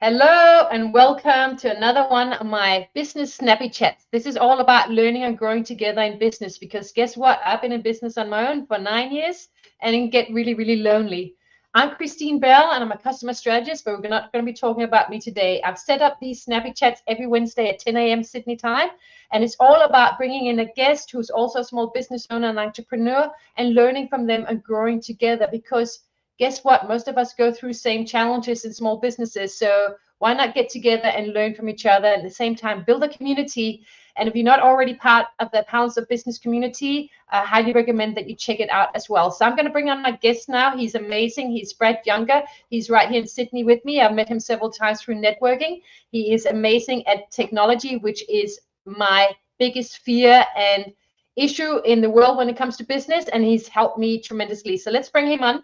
Hello and welcome to another one of my business snappy chats. This is all about learning and growing together in business because guess what? I've been in business on my own for 9 years and it can get really, really lonely. I'm Christine Bell and I'm a customer strategist, but we're not going to be talking about me today. I've set up these snappy chats every Wednesday at 10 a.m. Sydney time, and it's all about bringing in a guest who's also a small business owner and entrepreneur and learning from them and growing together because guess what? Most of us go through same challenges in small businesses. So why not get together and learn from each other and at the same time build a community? And if you're not already part of the Pounds of Business community, I highly recommend that you check it out as well. So I'm going to bring on my guest now. He's amazing. He's Brad Younger. He's right here in Sydney with me. I've met him several times through networking. He is amazing at technology, which is my biggest fear and issue in the world when it comes to business. And he's helped me tremendously. So let's bring him on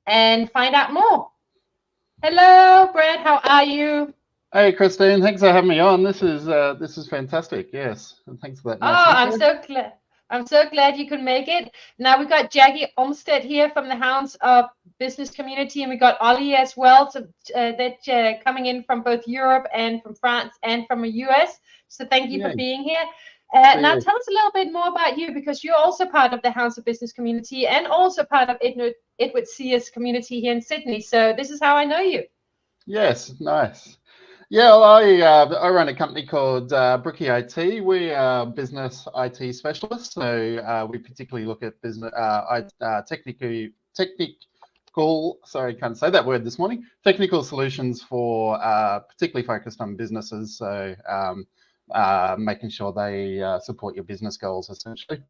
and find out more. Hello, Brad. How are you? Hey, Christine. Thanks for having me on. This is fantastic. Yes, and thanks for that. Nice I'm so glad you could make it. Now we got Jackie Olmsted here from the Hounds of Business community, and we got Ollie as well. So that coming in from both Europe and from France and from the US. So thank you for being here. Now tell us a little bit more about you because you're also part of the Hounds of Business community and also part of Edward Sears community here in Sydney. So this is how I know you. Yes, nice. Yeah, well, I run a company called Brookie IT. We are business IT specialists, so we particularly look at business technical. Sorry, can't say that word this morning. Technical solutions for particularly focused on businesses. So making sure they support your business goals, essentially.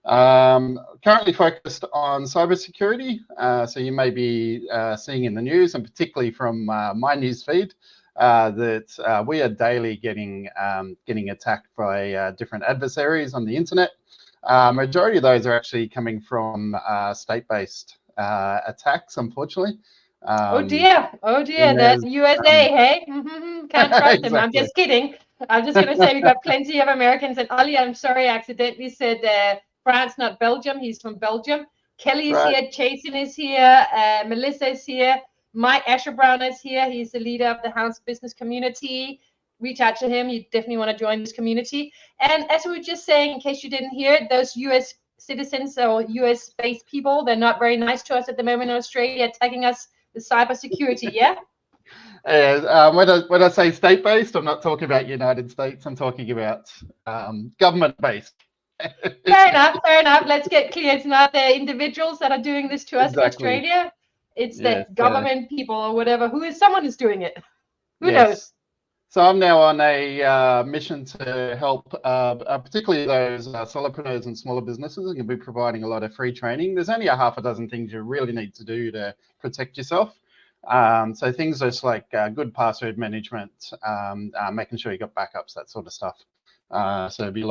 Currently focused on cybersecurity. So you may be seeing in the news, and particularly from my news feed, that we are daily getting attacked by different adversaries on the internet. Majority of those are actually coming from state-based attacks, unfortunately. Oh dear, that's USA, hey? Can't trust them. I'm just kidding. I'm just going to say we've got plenty of Americans. And Ollie, I'm sorry, I accidentally said France, not Belgium. He's from Belgium. Kelly is here. Jason is here. Melissa is here. Mike Asher-Brown is here. He's the leader of the Hounds Business community. Reach out to him. You definitely want to join this community. And as we were just saying, in case you didn't hear it, those US citizens or US-based people, they're not very nice to us at the moment in Australia, attacking us with cybersecurity, yeah? When I say state-based, I'm not talking about United States. I'm talking about government-based. Fair enough. Let's get clear. It's not the individuals that are doing this to us in Australia. It's the government people or whatever. Someone is doing it. Who knows? So I'm now on a mission to help, particularly those solopreneurs and smaller businesses. I'm going to be providing a lot of free training. There's only a half a dozen things you really need to do to protect yourself. So things just like good password management, making sure you got backups, that sort of stuff. So it'll be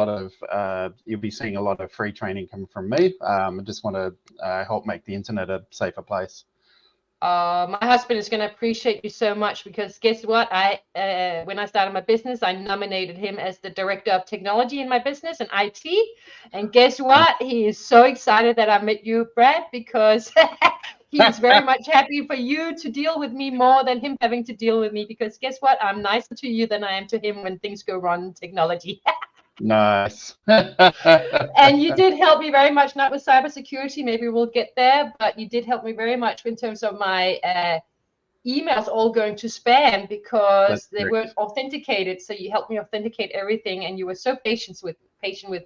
you'll be seeing a lot of free training coming from me. I just want to help make the internet a safer place. My husband is going to appreciate you so much because guess what? When I started my business, I nominated him as the director of technology in my business and IT. And guess what? He is so excited that I met you, Brad, because he's very much happy for you to deal with me more than him having to deal with me. Because guess what? I'm nicer to you than I am to him when things go wrong in technology. Nice. And you did help me very much, not with cybersecurity, maybe we'll get there, but you did help me very much in terms of my emails all going to spam because they weren't authenticated. So you helped me authenticate everything and you were so patient with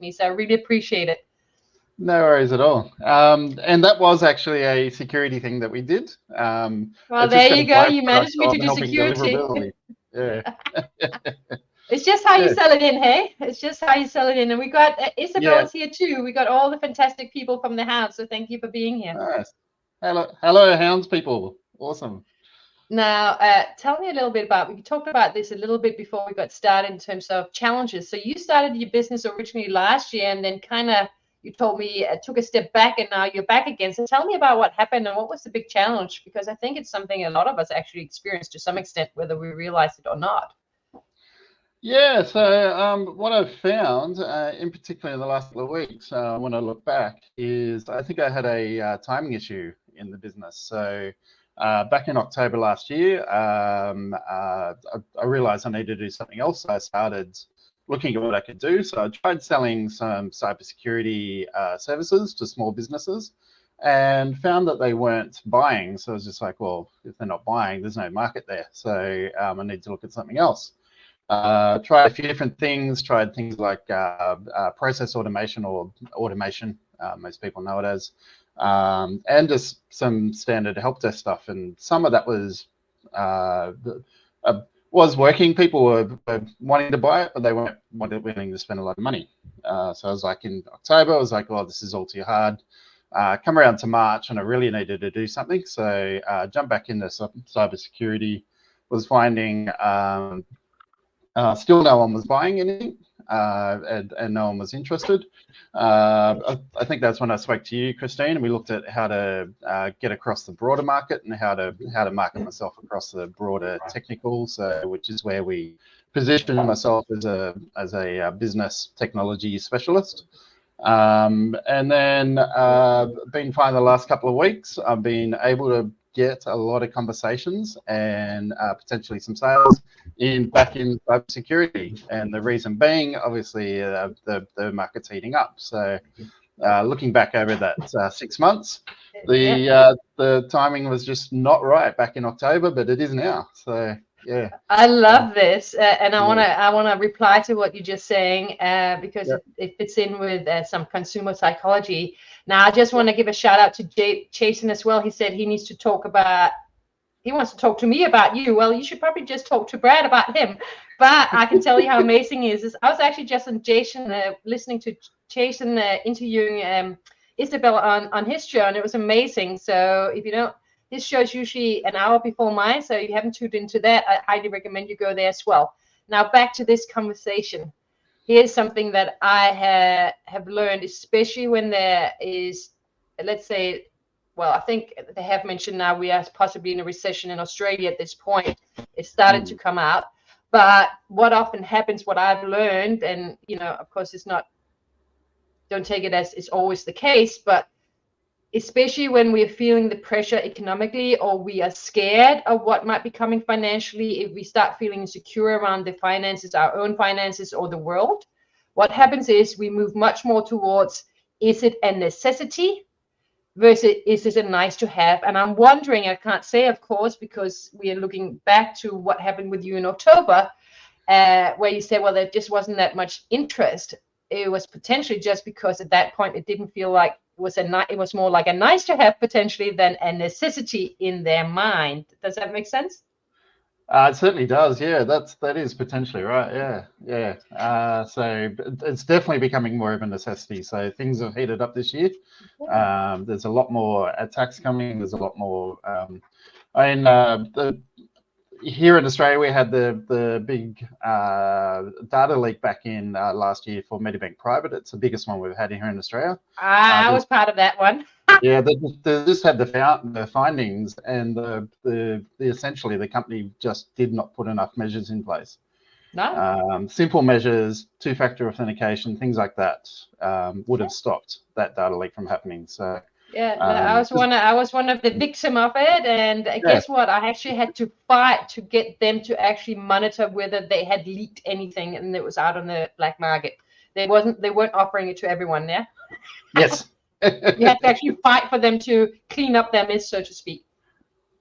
me. So I really appreciate it. No worries at all. And that was actually a security thing that we did. Well, there you go. You managed me to do security. Yeah. It's just how you sell it in, hey? It's just how you sell it in. And we got Isabel's here too. We got all the fantastic people from the Hounds. So thank you for being here. Nice. Hello, Hounds people. Awesome. Now, tell me a little bit about, we talked about this a little bit before we got started in terms of challenges. So you started your business originally last year and then kind of, you told me, took a step back and now you're back again. So tell me about what happened and what was the big challenge? Because I think it's something a lot of us actually experienced to some extent, whether we realize it or not. Yeah, so what I've found, in particular in the last couple of weeks, when I look back, is I think I had a timing issue in the business. So back in October last year, I realized I needed to do something else. So I started looking at what I could do. So I tried selling some cybersecurity services to small businesses and found that they weren't buying. So I was just like, well, if they're not buying, there's no market there. So I need to look at something else. Tried a few different things, tried things like process automation or automation, most people know it as, and just some standard help desk stuff. And some of that was working. People were wanting to buy it, but they weren't willing to spend a lot of money. So I was like, in October, I was like, well, this is all too hard. Come around to March, and I really needed to do something. So jumped back into cybersecurity, was finding still no one was buying anything, and no one was interested. I think that's when I spoke to you, Christine, and we looked at how to get across the broader market and how to market myself across the broader technical. So, which is where we position myself as a business technology specialist. And then been fine the last couple of weeks. I've been able to get a lot of conversations and potentially some sales back in cybersecurity. And the reason being, obviously, the market's heating up. So looking back over that 6 months, the timing was just not right back in October, but it is now. So yeah. I love this, and I wanna reply to what you're just saying because it fits in with some consumer psychology. Now, I just want to give a shout out to Jason as well. He said he wants to talk to me about you. Well, you should probably just talk to Brad about him. But I can tell you how amazing he is. I was actually just on Jason, listening to Jason interviewing Isabel on his show, and it was amazing. So if you don't. His show is usually an hour before mine, so if you haven't tuned into that, I highly recommend you go there as well. Now, back to this conversation. Here's something that I have learned, especially when there is, let's say, well, I think they have mentioned now we are possibly in a recession in Australia at this point. It started to come out. But what often happens, what I've learned, and, of course, don't take it as it's always the case, but especially when we're feeling the pressure economically, or we are scared of what might be coming financially, if we start feeling insecure around the finances, our own finances or the world, what happens is we move much more towards, is it a necessity versus is it a nice to have? And I'm wondering, I can't say, of course, because we are looking back to what happened with you in October, where you said, well, there just wasn't that much interest. It was potentially just because at that point it didn't feel like it was more like a nice to have potentially than a necessity in their mind. Does that make sense? It certainly does. Yeah, that is potentially right. Yeah. So it's definitely becoming more of a necessity. So things have heated up this year. There's a lot more attacks coming. There's a lot more. Here in Australia, we had the big data leak back in last year for Medibank Private. It's the biggest one we've had here in Australia. I was part of that one. Yeah, they just had the findings, and essentially the company just did not put enough measures in place. No. Simple measures, two-factor authentication, things like that would have stopped that data leak from happening. So. Yeah, I was one of the victim of it, and guess what? I actually had to fight to get them to actually monitor whether they had leaked anything, and it was out on the black market. They weren't offering it to everyone. Yeah. Yes. You had to actually fight for them to clean up their mess, so to speak.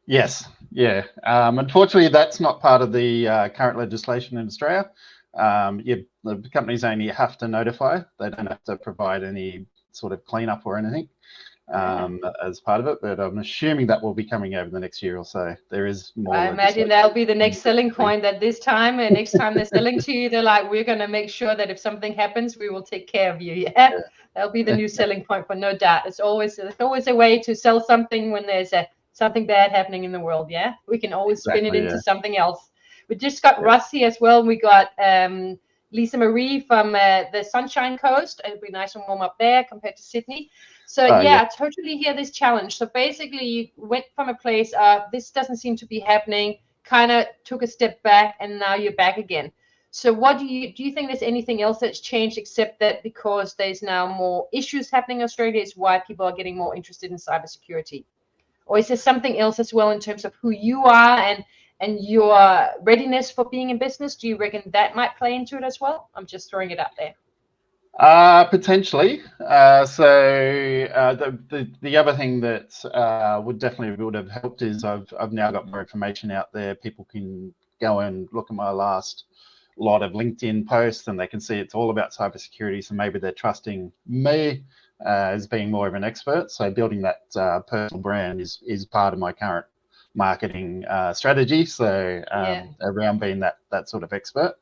Yes. Yeah. Unfortunately, that's not part of the current legislation in Australia. The companies only have to notify. They don't have to provide any sort of cleanup or anything. As part of it, but I'm assuming that will be coming over the next year or so. There is more. I imagine that'll be the next selling point, that this time and next time they're selling to you, they're like, we're going to make sure that if something happens, we will take care of you. Yeah. That'll be the new selling point, for no doubt. There's always a way to sell something when there's something bad happening in the world. Yeah, we can always spin it into something else. We just got Rusty as well. We got Lisa Marie from the Sunshine Coast. It'd be nice and warm up there compared to Sydney. So I totally hear this challenge. So basically, you went from a place of this doesn't seem to be happening, kind of took a step back, and now you're back again. So what do you think there's anything else that's changed, except that because there's now more issues happening in Australia is why people are getting more interested in cybersecurity? Or is there something else as well in terms of who you are and your readiness for being in business? Do you reckon that might play into it as well? I'm just throwing it out there. Potentially. The other thing that would have helped is I've now got more information out there. People can go and look at my last lot of LinkedIn posts, and they can see it's all about cybersecurity. So maybe they're trusting me as being more of an expert. So building that personal brand is part of my current marketing strategy. So around being that sort of expert.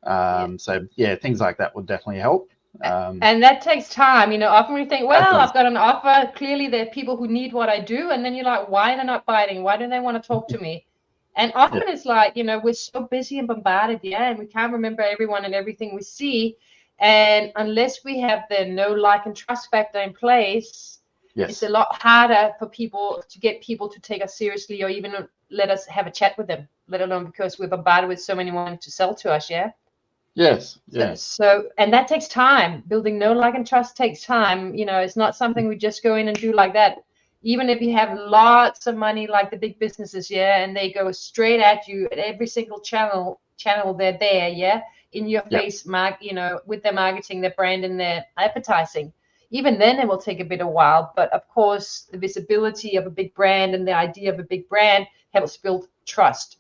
So yeah, things like that would definitely help. And that takes time. Often we think, well, I've got an offer. Clearly, there are people who need what I do. And then you're like, why are they not biting? Why do they want to talk to me? And often it's like, we're so busy and bombarded, and we can't remember everyone and everything we see. And unless we have the know, like, and trust factor in place, it's a lot harder for people to get people to take us seriously or even let us have a chat with them, let alone because we're bombarded with so many wanting to sell to us, Yes. So and that takes time. Building know, like, and trust takes time. It's not something we just go in and do like that. Even if you have lots of money, like the big businesses, and they go straight at you at every single channel they're there, in your face, with their marketing, their brand, and their advertising. Even then, it will take a bit of while. But of course, the visibility of a big brand and the idea of a big brand helps build trust.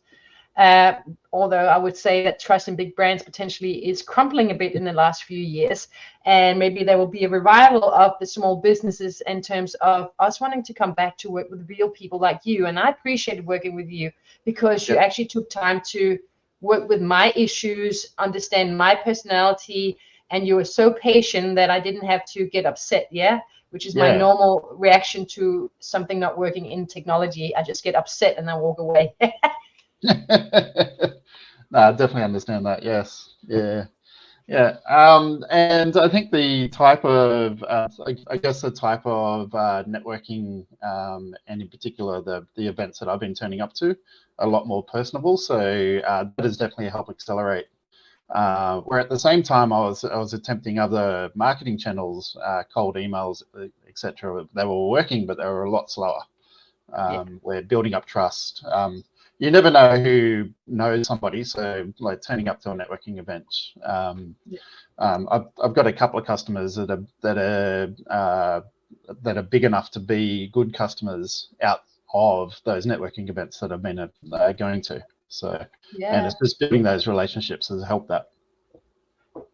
Although I would say that trust in big brands potentially is crumbling a bit in the last few years, and maybe there will be a revival of the small businesses in terms of us wanting to come back to work with real people like you. And I appreciated working with you because you actually took time to work with my issues, understand my personality, and you were so patient that I didn't have to get upset, which is my normal reaction to something not working in technology. I just get upset and I walk away. No, I definitely understand that. Yes. And I think the type of I guess the type of networking and in particular the events that I've been turning up to are a lot more personable, so that has definitely helped accelerate. Where at the same time I was attempting other marketing channels, cold emails, etc. They were working, but they were a lot slower. We're building up trust. You never know who knows somebody, so like turning up to a networking event. I've got a couple of customers that are big enough to be good customers out of those networking events that I've been going to. So and it's just building those relationships has helped that.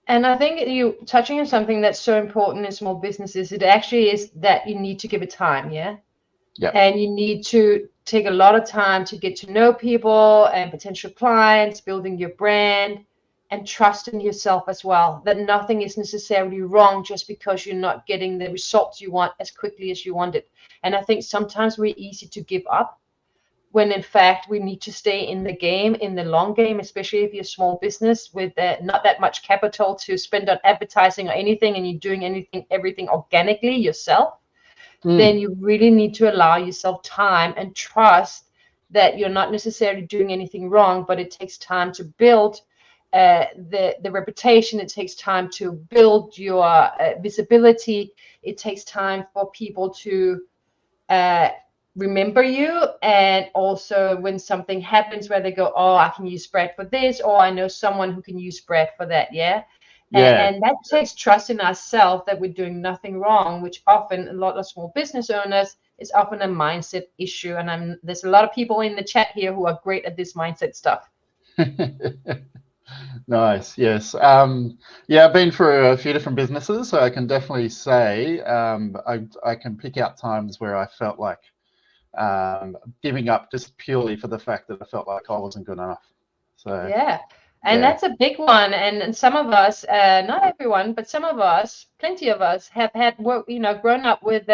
And I think you touching on something that's so important in small businesses. It actually is that you need to give it time, and you need to take a lot of time to get to know people and potential clients, building your brand and trust in yourself as well, that nothing is necessarily wrong just because you're not getting the results you want as quickly as you want it. And I think sometimes we're easy to give up when in fact we need to stay in the game, in the long game, especially if you're a small business with not that much capital to spend on advertising or anything, and you're doing everything organically yourself. Then you really need to allow yourself time and trust that you're not necessarily doing anything wrong, but it takes time to build the reputation. It takes time to build your visibility. It takes time for people to remember you. And also when something happens where they go, oh, I can use Brad for this, or I know someone who can use Brad for that. And that takes trust in ourselves that we're doing nothing wrong, which often a lot of small business owners is often a mindset issue. And there's a lot of people in the chat here who are great at this mindset stuff. Nice. Yes. I've been through a few different businesses, so I can definitely say I can pick out times where I felt like giving up just purely for the fact that I felt like I wasn't good enough. So and that's a big one. And some of us, not everyone, but some of us, plenty of us have had work, grown up with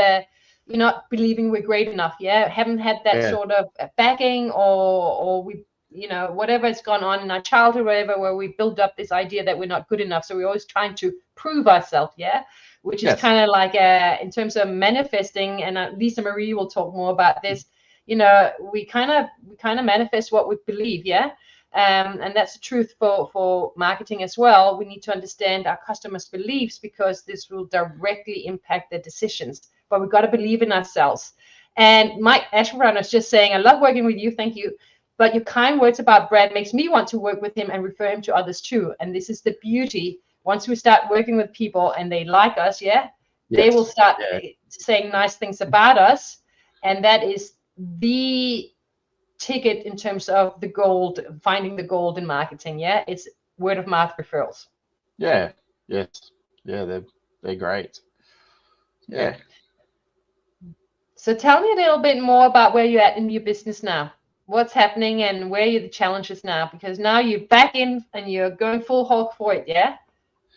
not believing we're great enough. Haven't had that sort of backing, or we, whatever has gone on in our childhood, whatever, where we build up this idea that we're not good enough. So we're always trying to prove ourselves. Which is kind of like in terms of manifesting, and Lisa Marie will talk more about this. We kind of manifest what we believe. And that's the truth for marketing as well. We need to understand our customers' beliefs because this will directly impact their decisions. But we've got to believe in ourselves. And Mike Ashburn is just saying, I love working with you. Thank you. But your kind words about Brad makes me want to work with him and refer him to others too. And this is the beauty. Once we start working with people and they like us, they will start saying nice things about us. And that is the ticket in terms of the gold, finding the gold in marketing. It's word of mouth referrals. Yes. They're great. So tell me a little bit more about where you're at in your business now. What's happening and where are the challenges now? Because now you're back in and you're going full hog for it.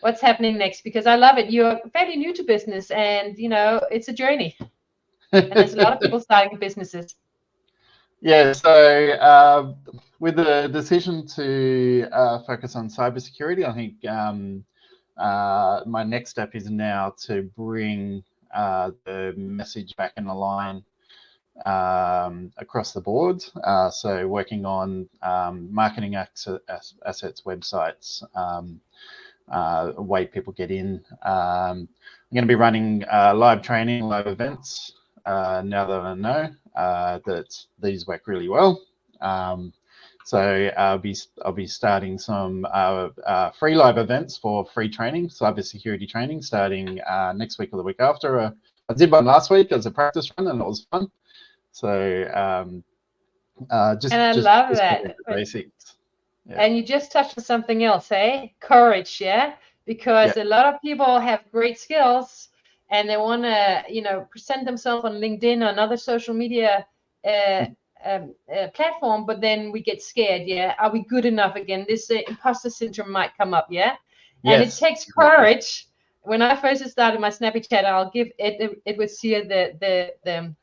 What's happening next? Because I love it. You're fairly new to business, and it's a journey. And there's a lot of people starting businesses. So with the decision to focus on cybersecurity, I think my next step is now to bring the message back in line across the board. So working on marketing assets, websites, way people get in. I'm going to be running live training, live events. Now that I know that these work really well, so I'll be starting some free live events for free training, cybersecurity training, starting next week or the week after. I did one last week as a practice run, and it was fun. So just love that. Basics. And you just touched on something else, courage, because a lot of people have great skills and they want to, present themselves on LinkedIn or another social media platform, but then we get scared. Are we good enough again? This imposter syndrome might come up. And it takes courage. When I first started my Snappy Chat, I'll give Edward Sear the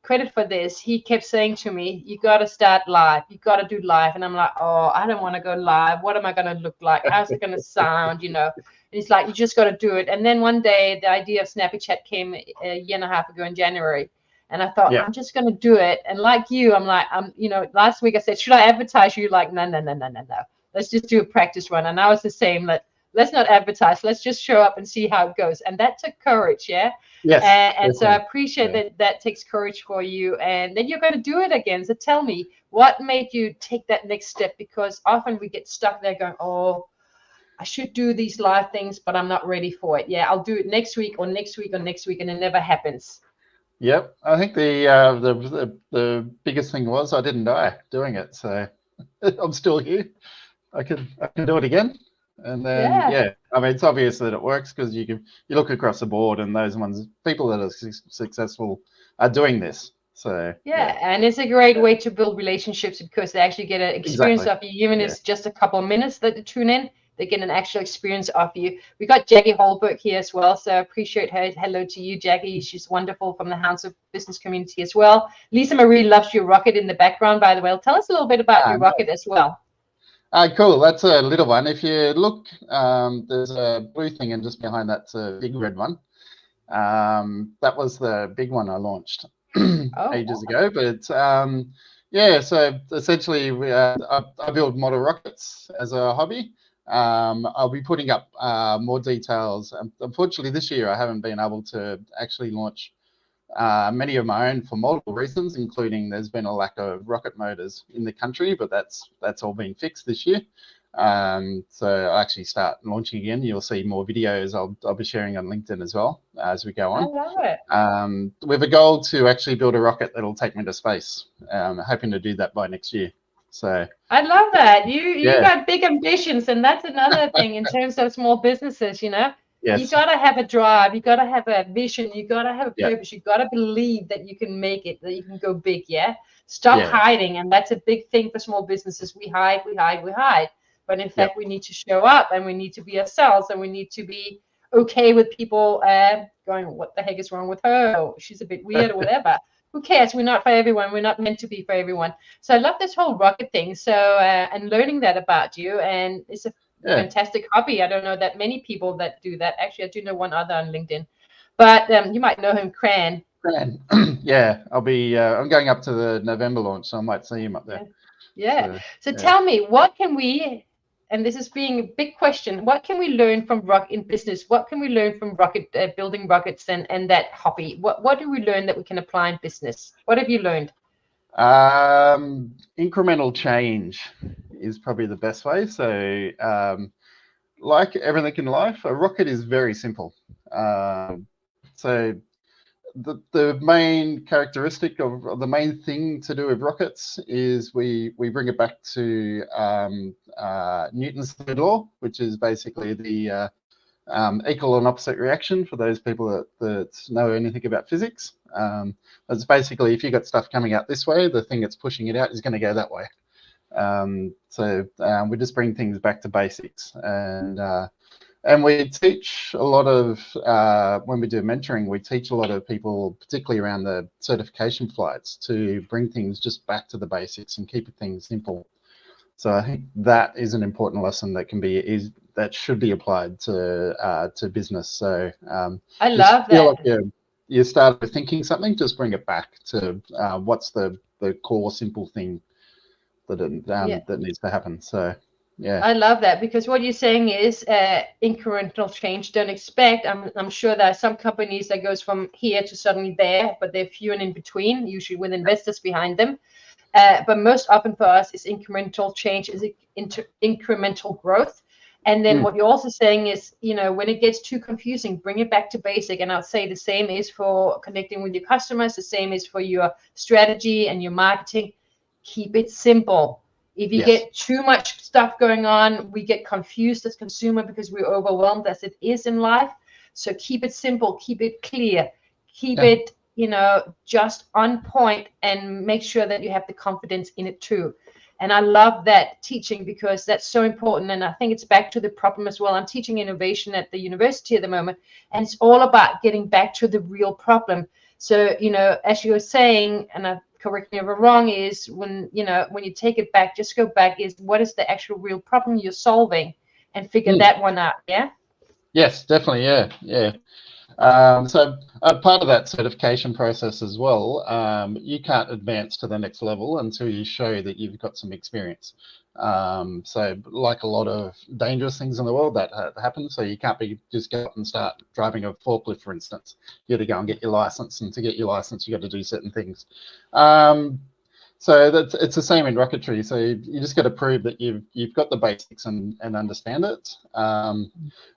credit for this. He kept saying to me, you got to start live. You got to do live. And I'm like, oh, I don't want to go live. What am I going to look like? How's it going to sound? And he's like, you just got to do it. And then one day the idea of Snappy Chat came a year and a half ago in January. And I thought, I'm just going to do it. And like you, I'm like, last week I said, should I advertise? You're like, no. Let's just do a practice run. And I was the same. Let's not advertise. Let's just show up and see how it goes. And that took courage. And so I appreciate that takes courage for you. And then you're going to do it again. So tell me, what made you take that next step? Because often we get stuck there going, oh, I should do these live things, but I'm not ready for it. I'll do it next week or next week or next week, and it never happens. Yep, I think the biggest thing was I didn't die doing it, so I'm still here. I can do it again, and then I mean, it's obvious that it works because you look across the board, and those people that are successful are doing this. So and it's a great way to build relationships because they actually get an experience of you, even if it's just a couple of minutes that they tune in. They get an actual experience of you. We got Jackie Holberg here as well, so I appreciate her. Hello to you, Jackie. She's wonderful from the Hounds of Business community as well. Lisa Marie loves your rocket in the background, by the way. Tell us a little bit about your rocket as well. Cool. That's a little one. If you look, there's a blue thing, and just behind that's a big red one. That was the big one I launched ages ago. But so essentially, I build model rockets as a hobby. I'll be putting up more details. Unfortunately, this year I haven't been able to actually launch many of my own for multiple reasons, including there's been a lack of rocket motors in the country, but that's all been fixed this year. So I'll actually start launching again. You'll see more videos I'll be sharing on LinkedIn as well as we go on. I love it. We have a goal to actually build a rocket that'll take me to space. Hoping to do that by next year. So I love that. You got big ambitions, and that's another thing in terms of small businesses, You got to have a drive, you got to have a vision, you got to have a purpose, you got to believe that you can make it, that you can go big. Stop hiding. And that's a big thing for small businesses. We hide. But in fact, we need to show up, and we need to be ourselves, and we need to be okay with people going, what the heck is wrong with her? Or she's a bit weird or whatever. Who cares? We're not for everyone. We're not meant to be for everyone. So I love this whole rocket thing. So and learning that about you, and it's a fantastic hobby. I don't know that many people that do that. Actually, I do know one other on LinkedIn, but you might know him, Cran. I'll be. I'm going up to the November launch, so I might see him up there. So tell me, what can we and this is being a big question, what can we learn from rocket in business? What can we learn from rocket building rockets and that hobby? What do we learn that we can apply in business? What have you learned? Incremental change is probably the best way. So like everything in life, a rocket is very simple. So the main characteristic of the main thing to do with rockets is we bring it back to Newton's third law, which is basically the equal and opposite reaction for those people that know anything about physics. It's basically, if you've got stuff coming out this way, the thing that's pushing it out is going to go that way. So we just bring things back to basics, and we teach a lot of, when we do mentoring, we teach a lot of people, particularly around the certification flights, to bring things just back to the basics and keep things simple. So I think that is an important lesson that that should be applied to business. So I love that. Like you start with thinking something, just bring it back to what's the core simple thing that needs to happen. So yeah, I love that, because what you're saying is incremental change. Don't expect. I'm sure there are some companies that goes from here to suddenly there, but they're few and in between, usually with investors behind them. But most often for us is incremental change, is incremental growth. And then what you're also saying is, when it gets too confusing, bring it back to basic. And I'll say the same is for connecting with your customers. The same is for your strategy and your marketing. Keep it simple. If you get too much stuff going on, we get confused as consumer because we're overwhelmed, as it is in life. So keep it simple, keep it clear, keep it, just on point, and make sure that you have the confidence in it too. And I love that teaching, because that's so important. And I think it's back to the problem as well. I'm teaching innovation at the university at the moment, and it's all about getting back to the real problem. So, as you were saying, and correct me if I'm wrong, is when you take it back, just go back, is what is the actual real problem you're solving, and figure that one out. Yeah. Yes, definitely. Yeah. So part of that certification process as well, you can't advance to the next level until you show that you've got some experience. So like a lot of dangerous things in the world that happen, so you can't just go up and start driving a forklift, for instance. You got to go and get your license, and to get your license, you got to do certain things. So it's the same in rocketry. So you just got to prove that you've got the basics and understand it.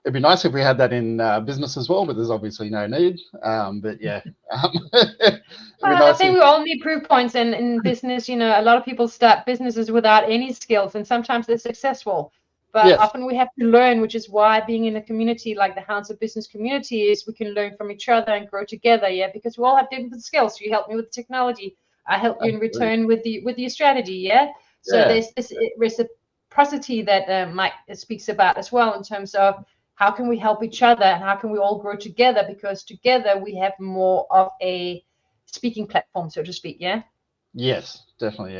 It'd be nice if we had that in business as well, but there's obviously no need. But yeah, I think we all need proof points. And in business, a lot of people start businesses without any skills, and sometimes they're successful. But often we have to learn, which is why being in a community like the Hounds of Business community is, we can learn from each other and grow together. Yeah, because we all have different skills. You help me with technology, I help you in return with your strategy. Yeah. So there's this reciprocity that Mike speaks about as well, in terms of how can we help each other and how can we all grow together, because together we have more of a speaking platform, so to speak. Yeah. Yes, definitely.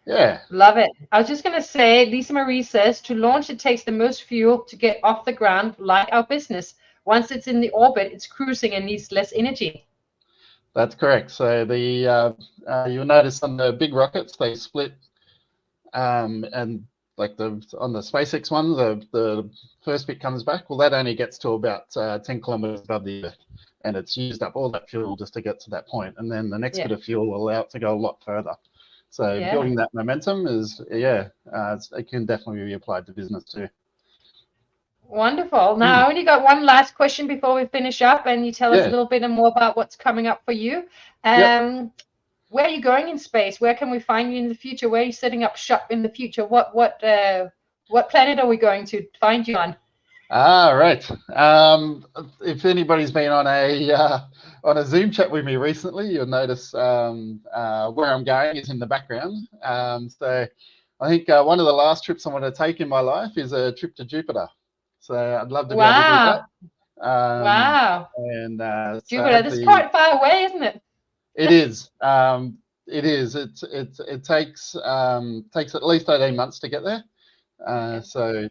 Yeah. Love it. I was just going to say, Lisa Marie says, to launch, it takes the most fuel to get off the ground, like our business. Once it's in the orbit, it's cruising and needs less energy. That's correct. So you'll notice on the big rockets, they split, and like on the SpaceX one, the first bit comes back. Well, that only gets to about 10 kilometers above the Earth, and it's used up all that fuel just to get to that point. And then the next bit of fuel will allow it to go a lot further. So building that momentum is, it can definitely be applied to business too. Wonderful. Now, I only got one last question before we finish up, and you tell us a little bit more about what's coming up for you. Where are you going in space? Where can we find you in the future? Where are you setting up shop in the future? What planet are we going to find you on? Right. If anybody's been on a Zoom chat with me recently, you'll notice where I'm going is in the background. So I think one of the last trips I want to take in my life is a trip to Jupiter. So I'd love to be able to do that. Wow. And Jupiter, this is quite far away, isn't it? It is. It is. It takes at least 18 months to get there. So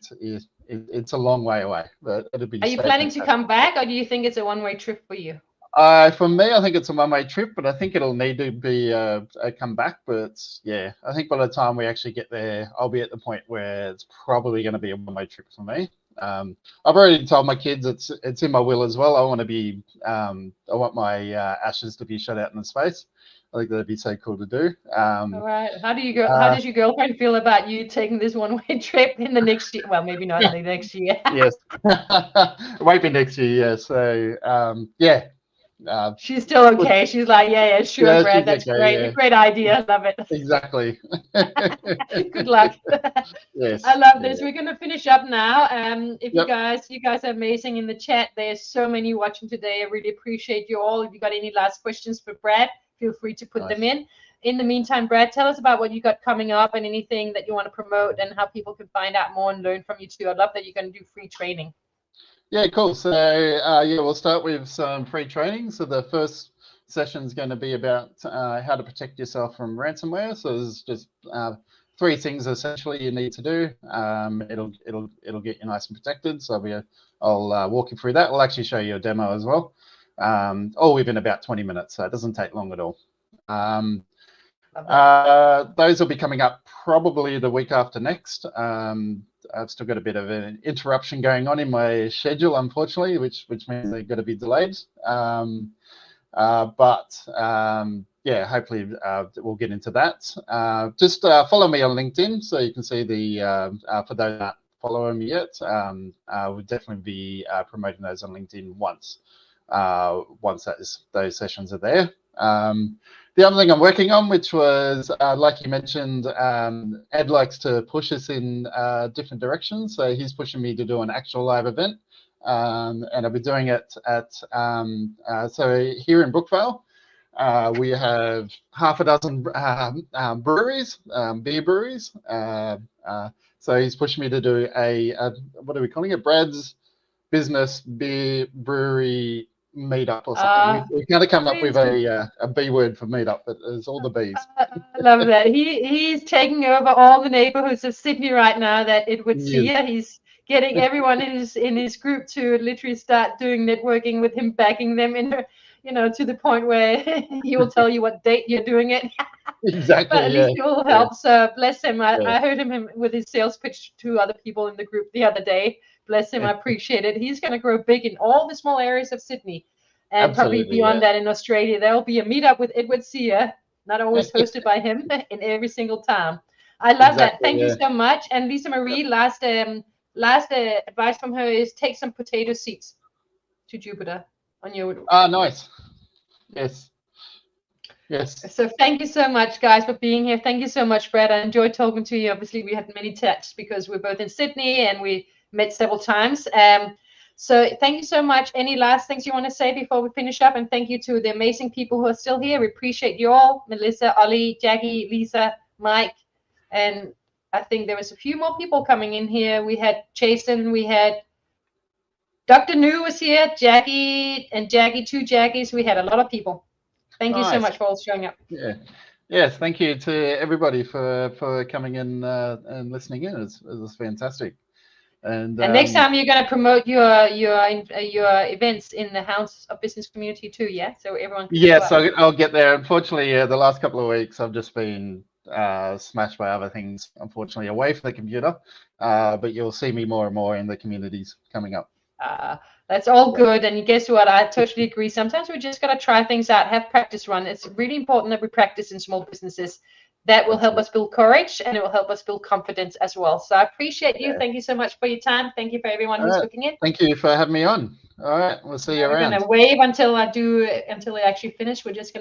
it's a long way away, but it'll be. Are you planning to come back, or do you think it's a one-way trip for you? For me, I think it's a one-way trip, but I think it'll need to be a come back. But yeah, I think by the time we actually get there, I'll be at the point where it's probably going to be a one-way trip for me. I've already told my kids it's in my will as well. I want to be I want my ashes to be shot out into space. I think that'd be so cool to do. All right. How does your girlfriend feel about you taking this one-way trip in the next year? Well, maybe not the next year. Yes, it won't be next year. Yeah, so yeah. She's still okay. She's like, yeah, sure, Yeah, Brad. she's That's okay, great. yeah. Great idea. Love it. Exactly. Good luck. Yes. I love Yeah. this. We're gonna finish up now. If Yep. you guys are amazing in the chat. There's so many watching today. I really appreciate you all. If you got any last questions for Brad, feel free to put them in. In the meantime, Brad, tell us about what you got coming up and anything that you want to promote and how people can find out more and learn from you too. I love that you're going to do free training. Yeah, cool. So yeah, we'll start with some free training. So the first session is going to be about how to protect yourself from ransomware. So there's just 3 things essentially you need to do. It'll get you nice and protected. So I'll walk you through that. We'll actually show you a demo as well. All within about 20 minutes, so it doesn't take long at all. Those will be coming up probably the week after next. I've still got a bit of an interruption going on in my schedule, unfortunately, which means they're going to be delayed. Yeah, hopefully we'll get into that. Just follow me on LinkedIn so you can see for those that aren't following me yet, we'll definitely be promoting those on LinkedIn once those sessions are there. The other thing I'm working on, which was, like you mentioned, Ed likes to push us in different directions. So he's pushing me to do an actual live event. And I'll be doing it at, so here in Brookvale, we have half a dozen breweries, beer breweries. So he's pushing me to do what are we calling it? Brad's Business Beer Brewery Meetup or something. We've got to come up with a B word for meetup, but there's all the B's. I love that. He's taking over all the neighborhoods of Sydney right now that it would see. He's getting everyone in his group to literally start doing networking with him, backing them in, to the point where he will tell you what date you're doing it. Exactly. But at least it will help. So bless him. I heard him with his sales pitch to other people in the group the other day. Bless him. I appreciate it. He's going to grow big in all the small areas of Sydney and probably beyond that in Australia. There will be a meetup with Edward Sear, not always hosted by him, in every single town. I love that. Thank you so much. And Lisa Marie, last advice from her is take some potato seeds to Jupiter on your. Nice. Yes. Yes. So thank you so much, guys, for being here. Thank you so much, Brad. I enjoyed talking to you. Obviously, we had many chats because we're both in Sydney and we met several times. So thank you so much. Any last things you want to say before we finish up? And thank you to the amazing people who are still here. We appreciate you all. Melissa, Ollie, Jackie, Lisa, Mike. And I think there was a few more people coming in here. We had Jason. We had Dr. New was here. Jackie, 2 Jackies. We had a lot of people. Thank you so much for all showing up. Yeah. Yes, thank you to everybody for coming in and listening in. It was fantastic. And next time you're going to promote your events in the House of Business community too, yeah? So everyone can yes, I'll get there. Unfortunately, the last couple of weeks I've just been smashed by other things, unfortunately, away from the computer. But you'll see me more and more in the communities coming up. That's all good. And guess what? I totally agree. Sometimes we just got to try things out, have practice run. It's really important that we practice in small businesses. That will help us build courage and it will help us build confidence as well. So I appreciate you. Thank you so much for your time. Thank you for everyone who's looking in. Thank you for having me on. All right. We'll see you around. We're going to wave until I actually finish. We're just going to